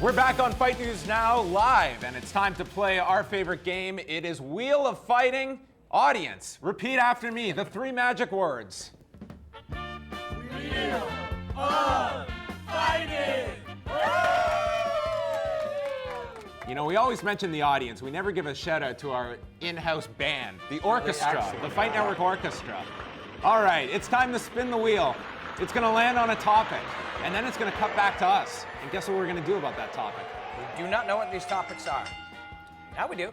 We're back on Fight News Now live, and it's time to play our favorite game. It is Wheel of Fighting. Audience, repeat after me the three magic words. Wheel of Fighting! You know, we always mention the audience. We never give a shout out to our in-house band, the orchestra, the Fight Network Orchestra. All right, it's time to spin the wheel. It's going to land on a topic, and then it's going to cut back to us. And guess what we're going to do about that topic? We do not know what these topics are. Now we do.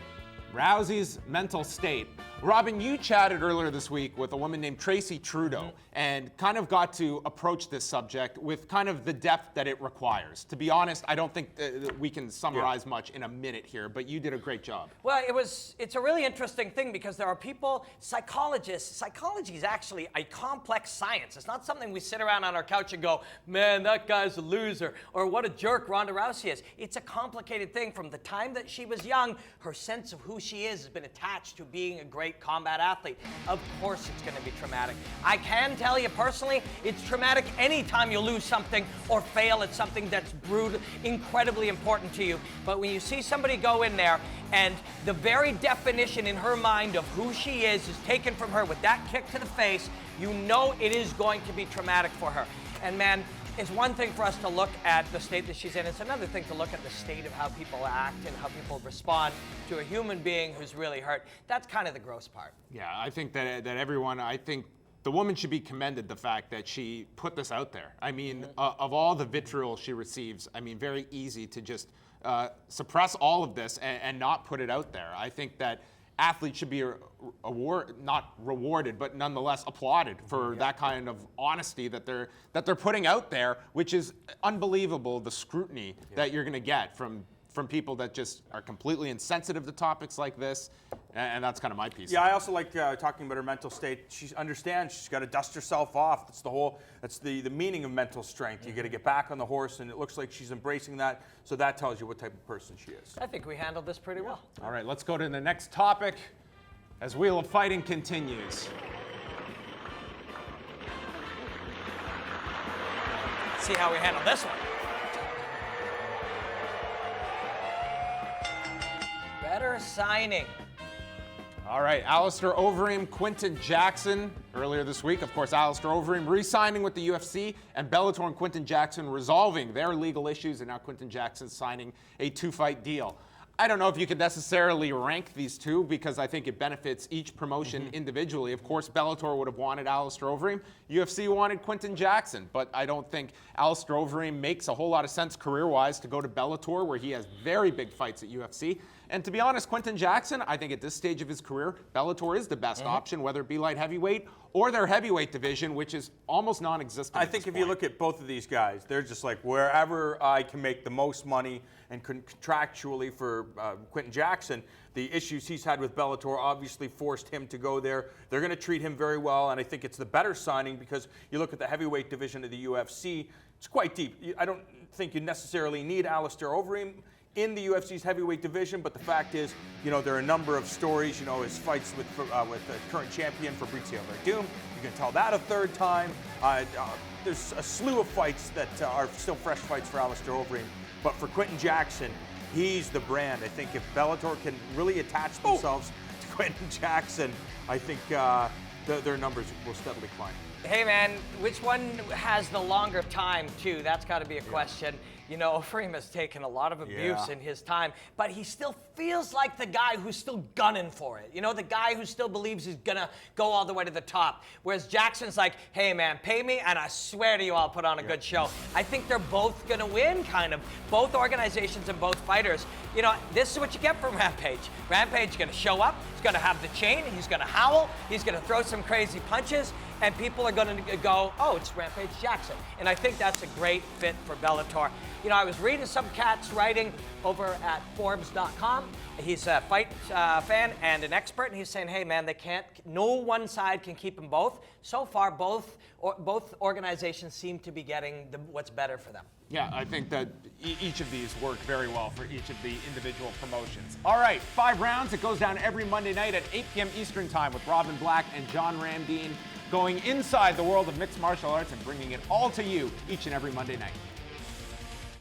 Rouseys mental state. Robin, you chatted earlier this week with a woman named Tracy Trudeau and kind of got to approach this subject with kind of the depth that it requires. To be honest, I don't think we can summarize much in a minute here, but you did a great job. Well, it's a really interesting thing because there are people, psychologists. Psychology is actually a complex science. It's not something we sit around on our couch and go, man, that guy's a loser, or what a jerk Ronda Rousey is. It's a complicated thing. From the time that she was young, her sense of who she is has been attached to being a great combat athlete. Of course it's going to be traumatic. I can tell you personally, it's traumatic anytime you lose something or fail at something that's incredibly important to you. But when you see somebody go in there and the very definition in her mind of who she is taken from her with that kick to the face, you know it is going to be traumatic for her. And man, it's one thing for us to look at the state that she's in. It's another thing to look at the state of how people act and how people respond to a human being who's really hurt. That's kind of the gross part. Yeah, I think that everyone, I think the woman should be commended the fact that she put this out there. I mean, of all the vitriol she receives, I mean, very easy to just suppress all of this and not put it out there. I think that athletes should be not rewarded, but nonetheless applauded for that kind of honesty that they're putting out there, which is unbelievable. The scrutiny that you're going to get from people that just are completely insensitive to topics like this, and that's kind of my piece. Yeah, I also like talking about her mental state. She understands she's got to dust herself off. That's the meaning of mental strength. You got to get back on the horse, and it looks like she's embracing that. So that tells you what type of person she is. I think we handled this pretty well. All right, let's go to the next topic as Wheel of Fighting continues. See how we handle this one. Better signing. All right, Alistair Overeem, Quinton Jackson. Earlier this week, of course, Alistair Overeem re-signing with the UFC, and Bellator and Quinton Jackson resolving their legal issues, and now Quinton Jackson signing a 2-fight deal. I don't know if you could necessarily rank these two because I think it benefits each promotion individually. Of course, Bellator would have wanted Alistair Overeem. UFC wanted Quinton Jackson, but I don't think Alistair Overeem makes a whole lot of sense career-wise to go to Bellator, where he has very big fights at UFC. And to be honest, Quinton Jackson, I think at this stage of his career, Bellator is the best option, whether it be light heavyweight or their heavyweight division, which is almost non-existent. I think if you look at both of these guys, they're just like, wherever I can make the most money, and contractually for Quinton Jackson, the issues he's had with Bellator obviously forced him to go there. They're going to treat him very well, and I think it's the better signing because you look at the heavyweight division of the UFC, it's quite deep. I don't think you necessarily need Alistair Overeem in the UFC's heavyweight division, but the fact is, you know, there are a number of stories, you know, his fights with the current champion Fabrizio Verdum. You can tell that a third time. There's a slew of fights that are still fresh fights for Alistair Overeem, but for Quinton Jackson, he's the brand. I think if Bellator can really attach themselves to Quinton Jackson, I think their numbers will steadily climb. Hey man, which one has the longer time too? That's got to be a question. You know, Overeem has taken a lot of abuse in his time, but he still feels like the guy who's still gunning for it. You know, the guy who still believes he's gonna go all the way to the top. Whereas Jackson's like, hey man, pay me and I swear to you I'll put on a good show. I think they're both gonna win, kind of. Both organizations and both fighters. You know, this is what you get from Rampage. Rampage is gonna show up, he's gonna have the chain, he's gonna howl, he's gonna throw some crazy punches, and people are going to go, oh, it's Rampage Jackson. And I think that's a great fit for Bellator. You know, I was reading some cat's writing over at Forbes.com. He's a fight fan and an expert, and he's saying, hey, man, no one side can keep them both. So far, both organizations seem to be getting what's better for them. Yeah, I think that each of these work very well for each of the individual promotions. All right, 5 rounds. It goes down every Monday night at 8 p.m. Eastern Time with Robin Black and John Ramdeen going inside the world of mixed martial arts and bringing it all to you each and every Monday night.